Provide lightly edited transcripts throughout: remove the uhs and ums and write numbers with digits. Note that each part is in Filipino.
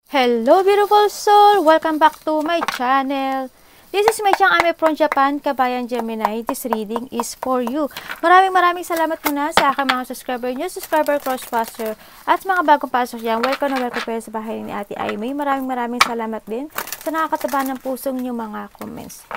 Hello beautiful soul! Welcome back to my channel. This is my Chang Ame from Japan, Kabayan Gemini. This reading is for you. Maraming salamat muna sa aking mga subscriber nyo, subscriber crossbuster, at mga bagong pasok dyan. Welcome na welcome po sa bahay ni Ate Aimee. Maraming salamat din sa nakakataba ng pusong nyo mga comments.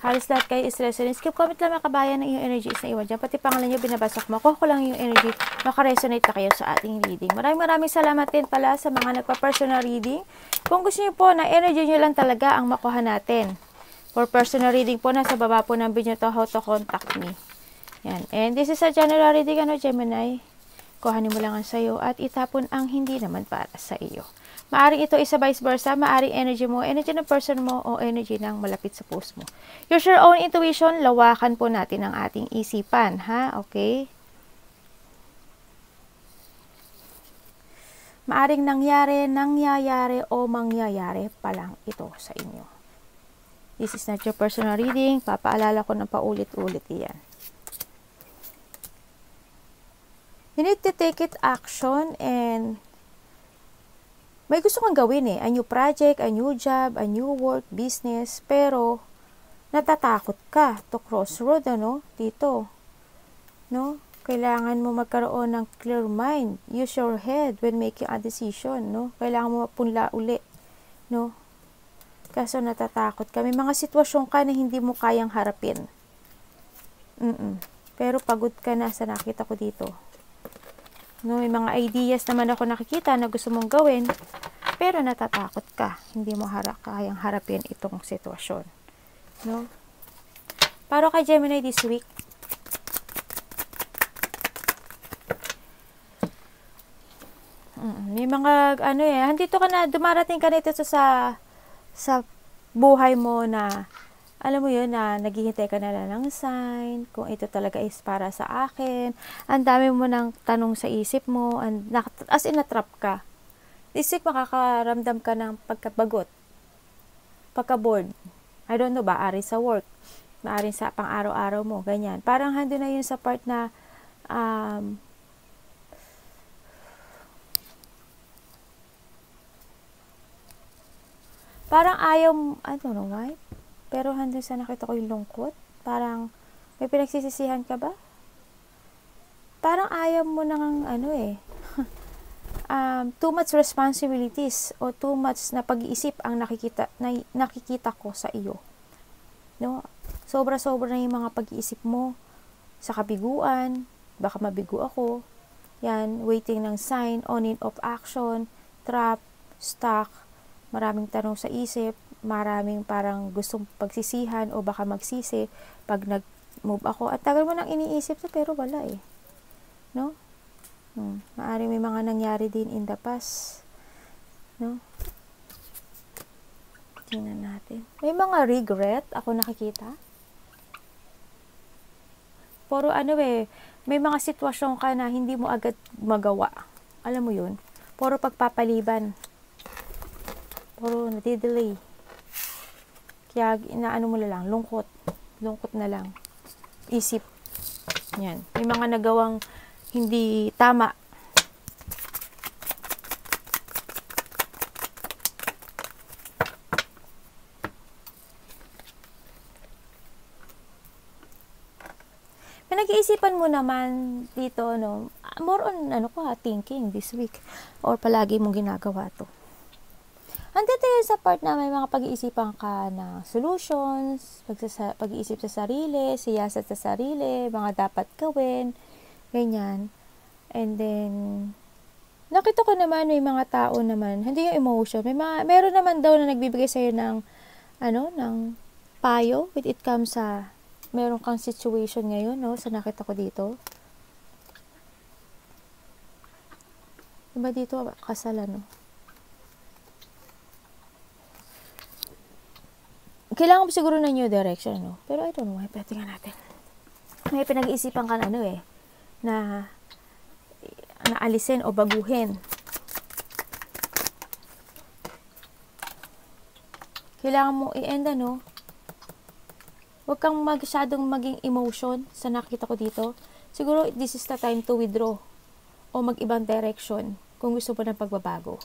Halos lahat kayo is resonance. Keep comment lang mga kabayan ng iyong energy is na iwan dyan. Pati pangalan nyo binabasok mo. Kuha ko lang yung energy. Makaresonate na kayo sa ating reading. Maraming salamat din pala sa mga nagpa-personal reading. Kung gusto nyo po na energy nyo lang talaga ang makuha natin. For personal reading po, nasa baba po ng video to how to contact me. Yan. And this is a general reading, Gemini. Kuhanin mo lang ang sayo at itapon ang hindi naman para sa iyo. Maaring ito isa vice versa, maaring energy mo, energy ng person mo, o energy ng malapit sa post mo. Use your own intuition, lawakan po natin ang ating isipan, ha? Okay? Maaring nangyayari o mangyayari pa lang ito sa inyo. This is not your personal reading, papaalala ko ng paulit-ulit iyan. You need to take it action and may gusto kang gawin a new project, a new job, a new work, business, pero natatakot ka to crossroad, dito, no? Kailangan mo magkaroon ng clear mind, use your head when making a decision, no? Kailangan mo mapunla uli, no? Kaso natatakot ka, may mga sitwasyon ka na hindi mo kayang harapin. Pero pagod ka na sa nakita ko dito. No, may mga ideas naman ako nakikita na gusto mong gawin, pero natatakot ka. Hindi mo kayang harapin itong sitwasyon. No? Para kay Gemini this week, may mga, handito ka na, dumarating ka na ito sa buhay mo na, alam mo yun, na naghihintay ka na lang ng sign, kung ito talaga is para sa akin. Ang dami mo ng tanong sa isip mo, as in na-trap ka. This week, makakaramdam ka ng pagkabagot, pagka-bored. I don't know, baari sa work, baari sa pang-araw-araw mo, ganyan. Parang hando na yun sa part na, parang ayaw, I don't know why, pero hando sa nakita ko yung lungkot. Parang, may pinagsisisihan ka ba? Parang ayaw mo nang, too much responsibilities o too much na pag-iisip ang nakikita ko sa iyo. No? Sobra-sobra na yung mga pag-iisip mo sa kabiguan, baka mabigo ako. Yan, waiting ng sign, on and off action, trap, stuck, maraming tanong sa isip, maraming parang gustong pagsisihan o baka magsisi pag nag-move ako. At tagal mo nang iniisip to pero wala no? Maaring may mga nangyari din in the past. No? Tingnan natin. May mga regret ako nakikita. Puro may mga sitwasyon ka na hindi mo agad magawa. Alam mo yun? Puro pagpapaliban. Puro nadidelay. Kaya inaano mo na lang, lungkot na lang. Isip. Yan. May mga nagawang hindi tama. Pinag-iisipan mo naman dito, no? More on, thinking this week. Or palagi mong ginagawa to. Andito yun sa part na may mga pag-iisipan ka na solutions, pag-iisip sa sarili, siyasat sa sarili, mga dapat gawin, ganyan. And then, nakita ko naman may mga tao naman, hindi yung emotion, meron naman daw na nagbibigay sa'yo ng, ng payo with it comes sa, meron kang situation ngayon, no, sa nakita ko dito. Diba dito, kasalan, no? Kailangan mo siguro na new direction, no? Pero I don't know why. Pwede nga natin. May pinag-iisipan ka na alisin o baguhin. Kailangan mo i-end, Huwag kang masyadong maging emotion sa nakita ko dito. Siguro, this is the time to withdraw o mag-ibang direction kung gusto mo ng pagbabago.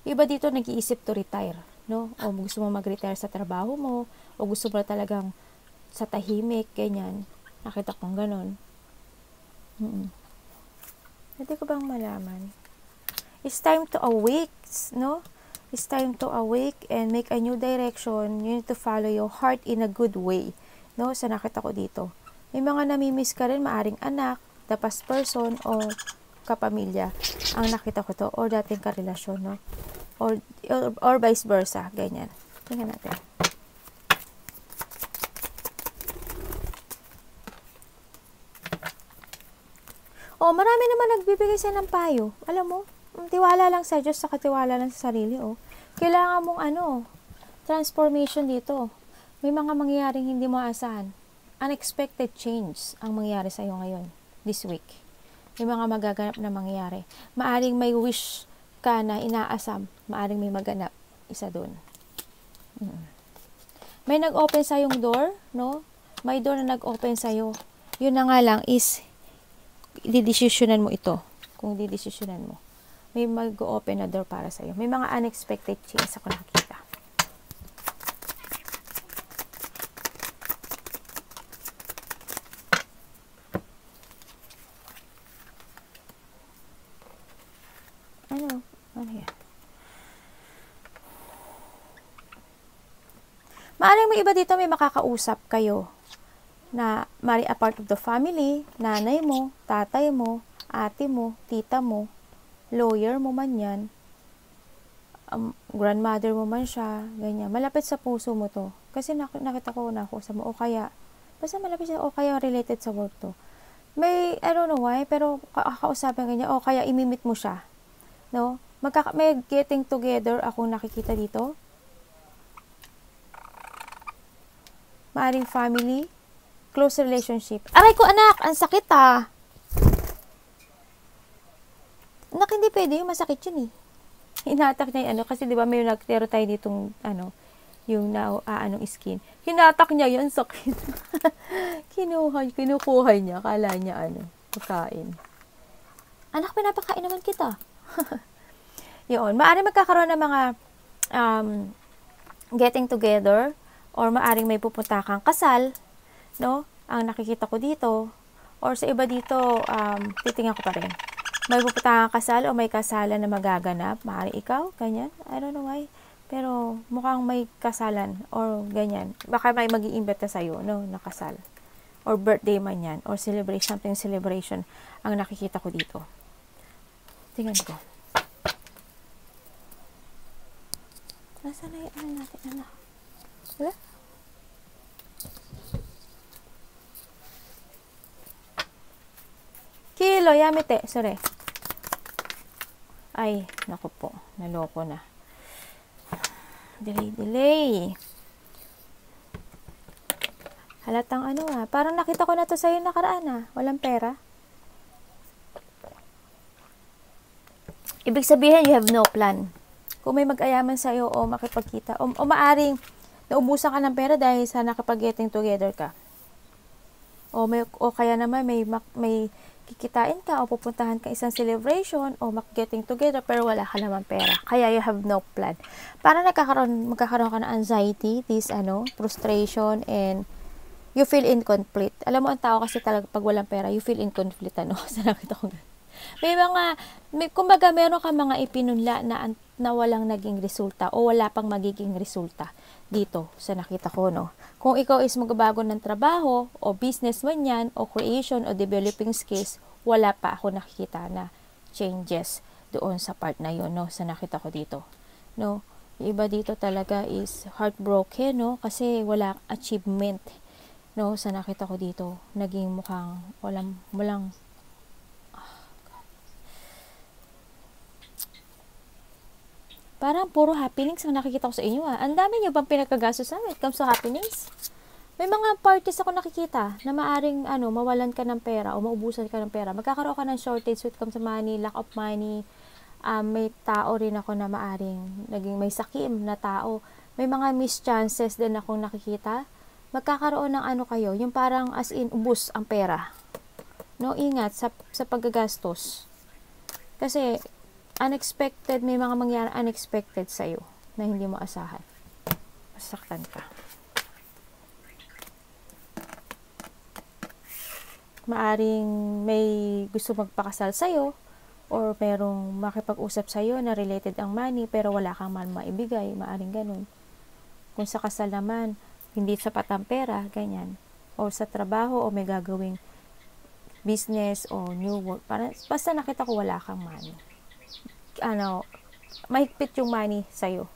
Iba dito nag-iisip to retire, no? O gusto mo mag-retire sa trabaho mo, o gusto mo talagang sa tahimik, ganyan. Nakita kong ganon. Pwede ko bang malaman? It's time to awake, no? It's time to awake and make a new direction. You need to follow your heart in a good way, no? Sa nakita ko dito. May mga namimiss ka rin, maaring anak, the past person, o kapamilya. Ang nakita ko to, or dating karelasyon, no? Or vice versa, ganyan. Tingnan natin. Oh, marami naman nagbibigay siya ng payo. Alam mo, tiwala lang sa Diyos, saka tiwala lang sa sarili, oh. Kailangan mong transformation dito. May mga mangyayaring hindi mo asahan. Unexpected change ang mangyayari sa iyo ngayon, this week. May mga magaganap na mangyayari. Maaring may wish ka na inaasam, maaring may maganap. Isa doon. May nag-open sa yung door, no? May door na nag-open sa iyo. Yun na nga lang is didesisyonan mo ito. Kung didesisyonan mo, may mag-open na door para sa iyo. May mga unexpected change ako nakita. Ano yan? Maaring may iba dito, may makakausap kayo na mari a part of the family, nanay mo, tatay mo, ate mo, tita mo, lawyer mo man yan, grandmother mo man siya, ganyan. Malapit sa puso mo to. Kasi nakita ko na ako sa mo, o kaya, basta malapit siya, o kaya related sa work to. May, I don't know why, pero kakausapin ganyan, o kaya imimit mo siya. No? May getting together ako nakikita dito. Maaring family, close relationship. Aray ko anak, ang sakit ah. Anak, hindi pwede yung masakit yun eh. Hinatak niya yung kasi di ba may nagtero tayo ditong yung skin. Hinatak niya yun, sakit. Kinukuha niya, kala niya pagkain. Anak, pinapakain naman kita. Yun, maaring magkakaroon ng mga getting together or maaring may pupunta kang kasal, no? Ang nakikita ko dito or sa iba dito, titingnan ko pa rin. May pupunta kang kasal o may kasalan na magaganap, maaring ikaw, ganyan. I don't know why, pero mukhang may kasalan or ganyan. Baka may mag-iimbita sa'yo, no? Na kasal. Or birthday man yan or something celebration ang nakikita ko dito. Tingnan ko. Nasaan na yung natin, Wala? Kilo, yamete. Sorry. Ay, naku po. Naloko na. Delay. Halatang parang nakita ko na to sa'yo nakaraan Walang pera. Ibig sabihin, you have no plan. Kung may mag-ayaman sa iyo o makipagkita, o maaring naubusan ka ng pera dahil sa nakapag-getting together ka. O kaya naman may kikitain ka o pupuntahan ka isang celebration o getting together pero wala ka naman pera. Kaya you have no plan. Para magkakaroon ka ng anxiety, frustration, and you feel incomplete. Alam mo, ang tao kasi talaga pag walang pera, you feel incomplete, Sa nakita ko kumbaga meron ka mga ipinunla na walang naging resulta o wala pang magiging resulta dito sa nakita ko, no? Kung ikaw is magbabago ng trabaho o business man yan o creation o developing skills, wala pa ako nakikita na changes doon sa part na yun, no? Sa nakita ko dito, no? Yung iba dito talaga is heartbroken, no? Kasi wala achievement, no? Sa nakita ko dito, naging mukhang walang parang puro happenings ang nakikita ko sa inyo Ang dami niyo bang pinagkagastosan when it comes to happenings? May mga parties ako nakikita na maaring mawalan ka ng pera o maubusan ka ng pera. Magkakaroon ka ng shortage when it comes to money, lack of money. May tao rin ako na maaring may sakim na tao. May mga mischances din akong nakikita. Magkakaroon ng kayo, yung parang as in ubus ang pera. No, ingat sa paggagastos. Kasi unexpected, may mga mangyari unexpected sa'yo na hindi mo asahan. Masaktan ka. Maaring may gusto magpakasal sa'yo, or merong makipag-usap sa'yo na related ang money, pero wala kang man maibigay. Maaring ganun. Kung sa kasal naman, hindi sapat ang pera, ganyan. O sa trabaho, o may gagawing business, o new work. Basta nakita ko wala kang money. Mahigpit yung money sa'yo.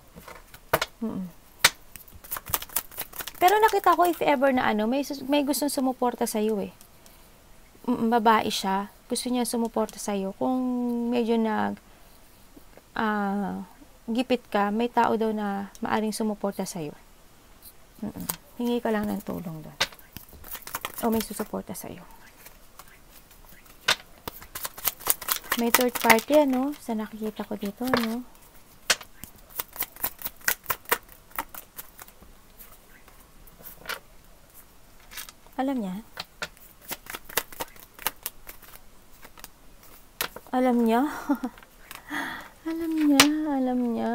Pero nakita ko, if ever na may gustong sumuporta sa'yo eh. Babae siya, gusto niya sumuporta sa'yo. Kung medyo gipit ka, may tao daw na maaring sumuporta sa'yo. Hingi ka lang ng tulong doon. O may susuporta sa'yo. May third party, sa nakikita ko dito, Alam niya. Alam niya. Alam niya. Alam niya.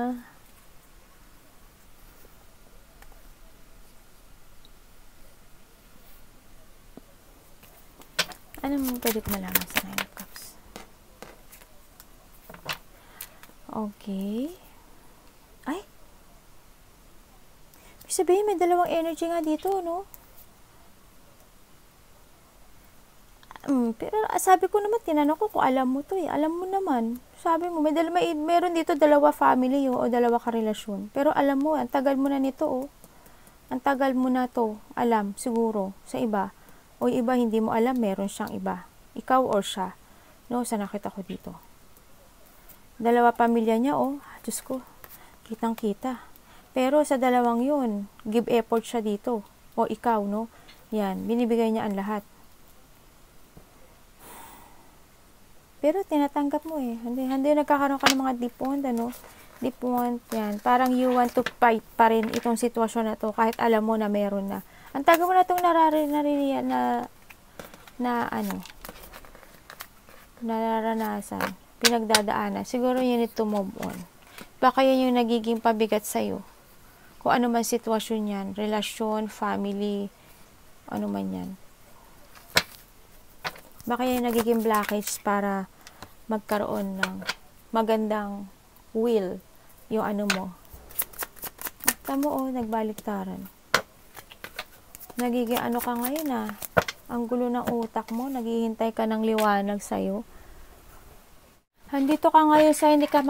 Ano mo pwede ko malaman sa Nine of Cups? Okay. Ay! Sabihin, may dalawang energy nga dito, no? Pero sabi ko naman, tinanong ko kung alam mo to eh. Alam mo naman. Sabi mo, meron dito dalawa family o dalawa karelasyon. Pero alam mo, ang tagal mo na nito oh. Ang tagal mo na to. Alam, siguro, sa iba. O iba, hindi mo alam, meron siyang iba. Ikaw or siya. No, sa nakita ko dito. Dalawa pamilya niya, oh. Diyos ko, kitang kita. Pero sa dalawang yun, give effort siya dito. O ikaw, no. Yan, binibigay niya ang lahat. Pero tinatanggap mo eh. Hindi nagkakaroon ka ng mga deep wound, Deep wound, yan. Parang you want to fight pa rin itong sitwasyon na to kahit alam mo na meron na. Ang tagal mo na itong nararanasan, pinagdadaanan. Siguro you need to move on. Baka yan yung nagiging pabigat sa'yo. Kung ano man sitwasyon yan, relasyon, family, ano man yan. Baka yan nagiging blockage para magkaroon ng magandang will yung mo. Tamo nagbaliktaran. Nagiging ka ngayon ang gulo ng utak mo, naghihintay ka ng liwanag sa'yo. Andito ka ngayon sa hindi ka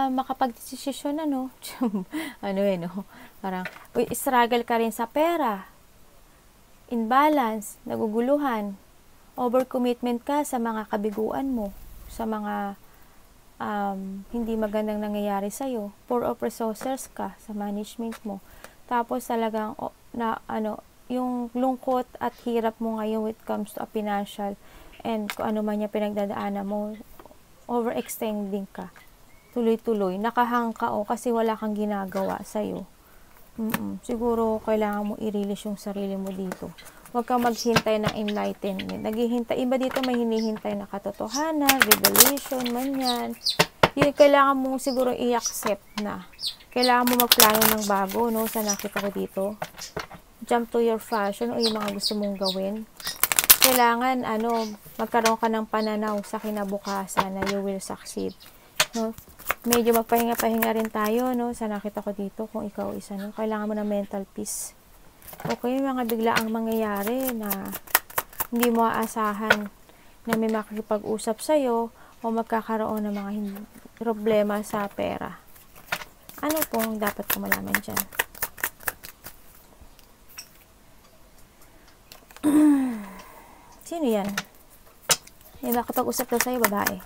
makapag-desisyon, Parang, struggle ka rin sa pera. Imbalance, naguguluhan. Overcommitment ka sa mga kabiguan mo, sa mga hindi magandang nangyayari sa'yo. Poor of resources ka sa management mo. Tapos talagang, yung lungkot at hirap mo ngayon when it comes to a financial and kung ano man yung pinagdadaanan mo, overextending ka. Tuloy-tuloy. Nakahang ka kasi wala kang ginagawa sa'yo. Siguro kailangan mo i-release yung sarili mo dito. Huwag kang maghintay ng enlightenment. Iba dito may hinihintay na katotohanan, revelation, man yan. Yun, kailangan mo siguro i-accept na. Kailangan mo magplano ng bago, sa nakita ko dito. Jump to your fashion o yung mga gusto mong gawin. Kailangan, magkaroon ka ng pananaw sa kinabukasan na you will succeed. Medyo magpahinga-pahinga rin tayo, sa nakita ko dito, kung ikaw isa, kailangan mo ng mental peace. Okay, mga biglaang mangyayari na hindi mo aasahan na may makikipag-usap sa'yo o magkakaroon ng mga problema sa pera. Ano pong dapat ko malaman dyan? Sino yan? May makipag-usap daw sa'yo, babae.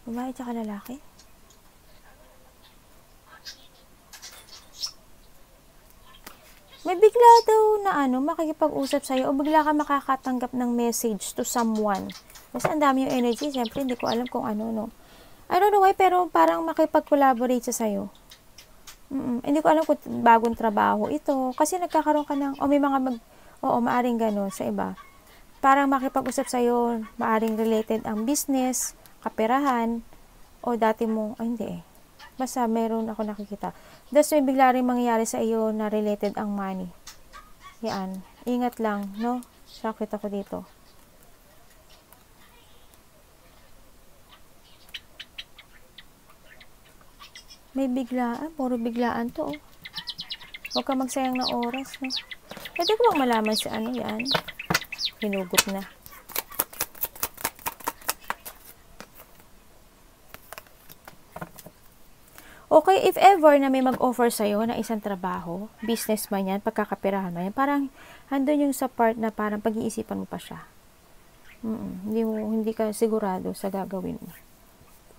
Babae tsaka lalaki? May bigla daw na makikipag-usap sa'yo o bigla ka makakatanggap ng message to someone. Kasi ang dami yung energy, siyempre hindi ko alam kung I don't know why, pero parang makipag-collaborate sa'yo. Hindi ko alam kung bagong trabaho ito. Kasi nagkakaroon ka ng, maaring gano'n sa iba. Parang makipag-usap sa'yo, maaring related ang business, kaperahan, o dati mo, ay hindi eh. Basta meron ako nakikita. Tapos may bigla rin mangyayari sa iyo na related ang money. Yan. Ingat lang, no? Sakit ako dito. May biglaan. Puro biglaan to, oh. Huwag ka magsayang ng oras, no? Pwede ko bang malaman si ano yan? Hinugot na. Okay, if ever na may mag-offer sa'yo na isang trabaho, businessman yan, pagkakapirahan mo yan, parang handun yung sa part na parang pag-iisipan mo pa siya. Hindi ka sigurado sa gagawin mo.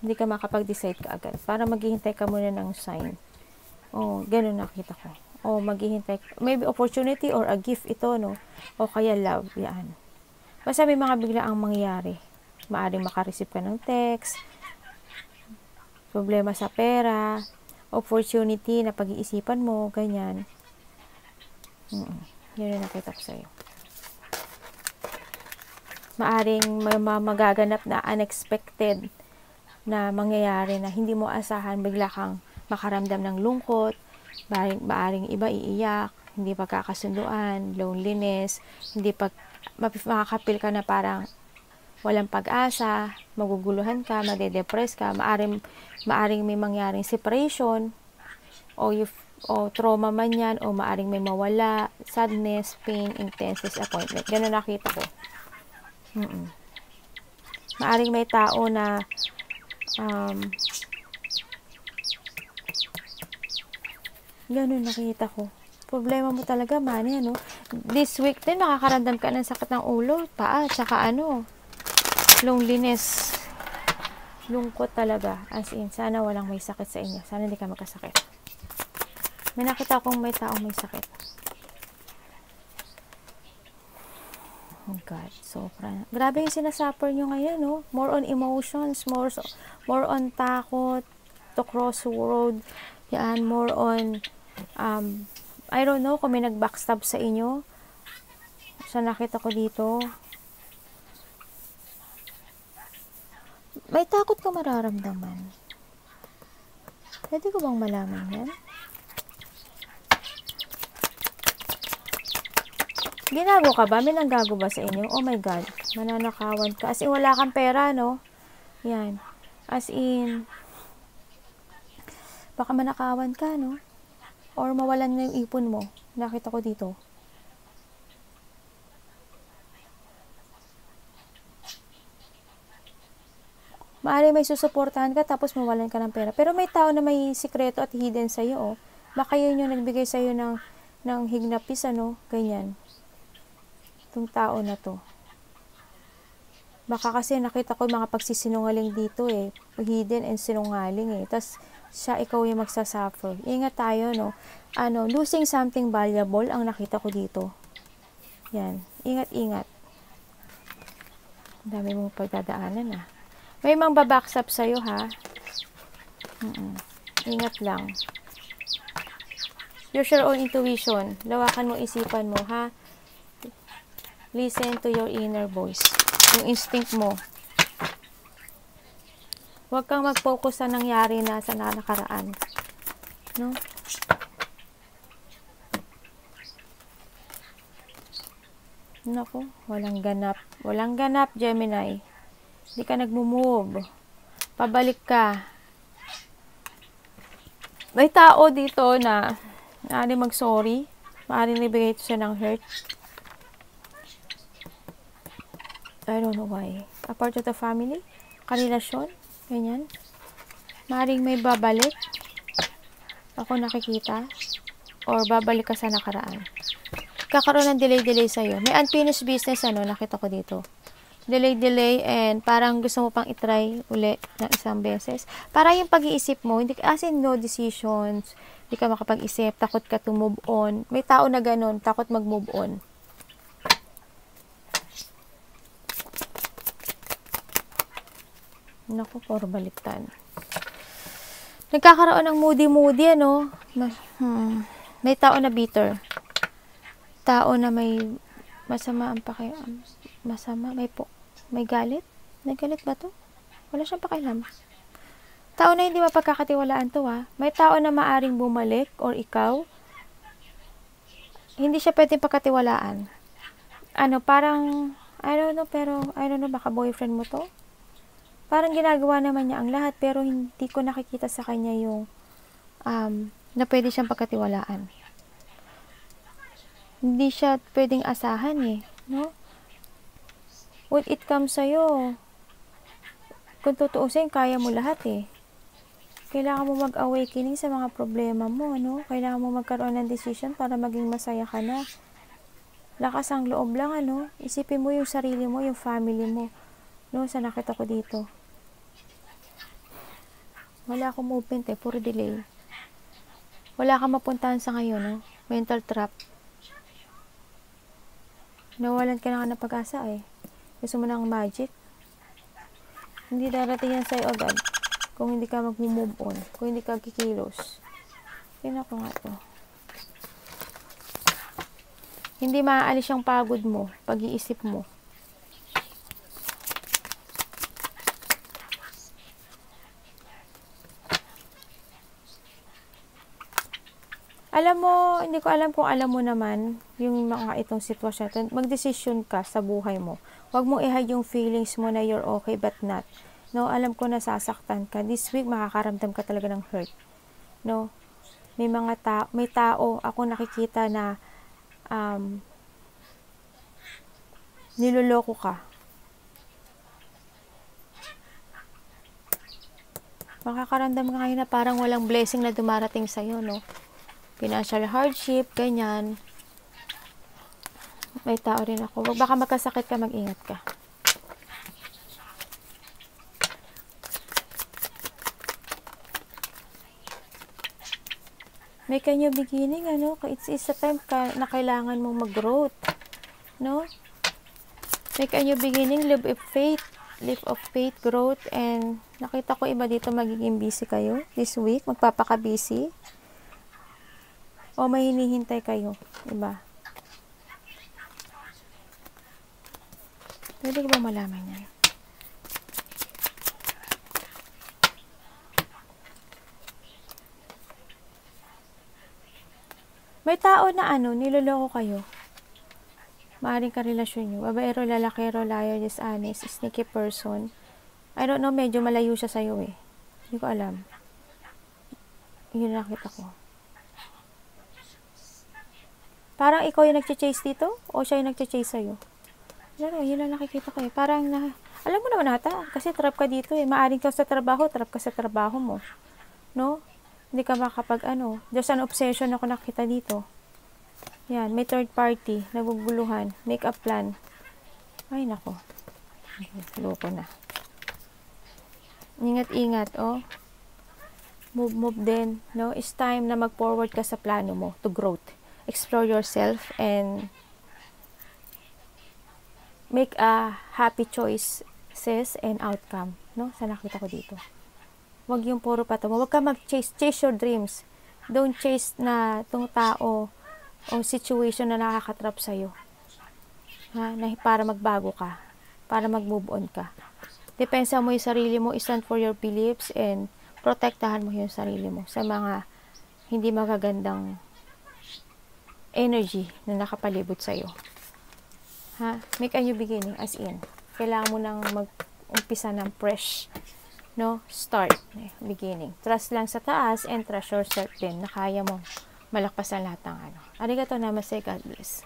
Hindi ka makapag-decide ka agad. Para maghihintay ka muna ng sign. Ganun nakita ko. Maghihintay, maybe opportunity or a gift ito, no? O kaya love, yan. Basta may mga biglaang mangyayari. Maaring makareceive ka ng text, problema sa pera, opportunity na pag-iisipan mo, ganyan. Yun yung nakita ko sa'yo. Maaring may magaganap na unexpected na mangyayari na hindi mo asahan, bigla kang makaramdam ng lungkot, maaring iba iiyak, hindi pagkakasunduan, loneliness, makakapil ka na parang walang pag-asa, maguguluhan ka, madedepress ka, maaring may mangyaring separation, o trauma man yan, o maaring may mawala, sadness, pain, intense disappointment. Ganun nakita ko. Maaring may tao na ganun nakita ko. Problema mo talaga, money, ano? This week din, makakaramdam ka ng sakit ng ulo, paa, tsaka loneliness, lungkot talaga, as in, sana walang may sakit sa inyo, sana hindi ka magkasakit. May nakita akong may taong may sakit. Oh God, sobra. Grabe yung sinasuffer nyo ngayon, no? More on emotions, more on takot, to cross road, yan, more on, I don't know kung may nag-backstab sa inyo. Sa nakita ko dito, may takot ka mararamdaman. Pwede ko bang malaman yan? Ginago ka ba? May nanggago ba sa inyo? Oh my God. Mananakawan ka. As in, wala kang pera, no? Yan. As in, baka manakawan ka, no? Or mawalan na yung ipon mo. Nakita ko dito. Maaari may susuportahan ka tapos mawalan ka ng pera. Pero may tao na may sikreto at hidden sa'yo, oh. Baka yun yung nagbigay sa'yo ng hignapis, ano? Ganyan. Itong tao na to. Baka kasi nakita ko mga pagsisinungaling dito, eh. Hidden and sinungaling, eh. Tapos, ikaw yung magsasuffer. Ingat tayo, no? Losing something valuable ang nakita ko dito. Yan. Ingat-ingat. Ang dami mong pagdadaanan, ah. May mga babacksap sa'yo, ha? Ingat lang. Use your own intuition. Lawakan mo isipan mo, ha? Listen to your inner voice. Yung instinct mo. Huwag kang mag-focus sa nangyari na sa nakaraan. No? Naku, walang ganap. Walang ganap, Gemini. Hindi ka nagmo-move. Pabalik ka. May tao dito na maaari mag-sorry. Maaari nabigay ito siya ng hurt. I don't know why. A part of the family? Karelasyon? Ganyan. Maaring may babalik. Ako nakikita. Or babalik ka sa nakaraan. Kakaroon ng delay sa'yo. May unfinished business, nakita ko dito. Delay, and parang gusto mo pang itry uli ng isang beses. Para yung pag-iisip mo, as in no decisions, hindi ka makapag-isip, takot ka to move on. May tao na ganun, takot mag-move on. Naku, puro baliktad. Nagkakaroon ng moody, ano? May tao na bitter. Tao na may masama ang masama, may galit? May galit ba to? Wala siyang pakialam. Tao na hindi mapagkakatiwalaan to ha. May tao na maaring bumalik or ikaw, hindi siya pwedeng pagkatiwalaan. Parang, I don't know, baka boyfriend mo to? Parang ginagawa naman niya ang lahat, pero hindi ko nakikita sa kanya yung, na pwede siyang pagkatiwalaan. Hindi siya pwedeng asahan eh, no? When it comes sa'yo, kung tutuusin, kaya mo lahat eh. Kailangan mo mag-awakening sa mga problema mo, no? Kailangan mo magkaroon ng decision para maging masaya ka na. Lakas ang loob lang, Isipin mo yung sarili mo, yung family mo, no? Sa nakita ko dito. Wala akong movement eh, puro delay. Wala kang mapuntahan sa ngayon, no? Mental trap. Nawalan ka na ng pag-asa eh. Gusto mo ng magic? Hindi darating yan sa'yo agad. Kung hindi ka mag-move on. Kung hindi ka kikilos. Tingnan ko nga to. Hindi maaalis yung pagod mo. Pag-iisip mo. Alam mo, hindi ko alam kung alam mo naman yung mga itong sitwasyon. Mag-desisyon ka sa buhay mo. Huwag mo i-hide yung feelings mo na you're okay but not. No, alam ko na sasaktan ka. This week, makakaramdam ka talaga ng hurt. No, may tao ako nakikita na niloloko ka. Makakaramdam ka ngayon na parang walang blessing na dumarating sa'yo, no? Financial hardship, ganyan. May tao rin ako. Wag baka magkasakit ka, mag-ingat ka. May kanya beginning, It's a time na kailangan mong mag-growth, no? May kanya beginning, leap of faith, growth, and nakita ko iba dito magiging busy kayo this week, magpapaka-busy. O may hinihintay kayo, iba. Pwede ko ba malaman yan? May tao na niloloko kayo. Maaring karelasyon nyo. Babaero, lalakero, liar, dishonest, sneaky person. I don't know, medyo malayo siya sa'yo eh. Hindi ko alam. Yun nakita ko. Parang ikaw yung nag-chase dito? O siya yung nag-chase sa'yo? Yun lang nakikita ko eh. Parang alam mo naman ata, kasi trap ka dito eh. Maaring ka sa trabaho, trap ka sa trabaho mo. No? Hindi ka makapag There's an obsession ako nakita dito. Yan, may third party, naguguluhan, make up plan. Ay, nako. Loko na. Ingat-ingat, Move din, no? It's time na mag-forward ka sa plano mo to growth. Explore yourself and make a happy choices and outcome, no? Sa nakita ko dito. Wag yung puro pato mo. Wag ka mag-chase your dreams. Don't chase na tong tao o situation na nakakatrap sa'yo. Para magbago ka. Para mag-move on ka. Depensa mo yung sarili mo, stand for your beliefs, and protektahan mo yung sarili mo sa mga hindi magagandang energy na nakapalibot sa'yo. Make a new beginning, as in. Kailangan mo nang mag-umpisa ng fresh, no? Start, beginning. Trust lang sa taas and trust yourself din na kaya mo malakpasan lahat ng Arigato namaste, God bless.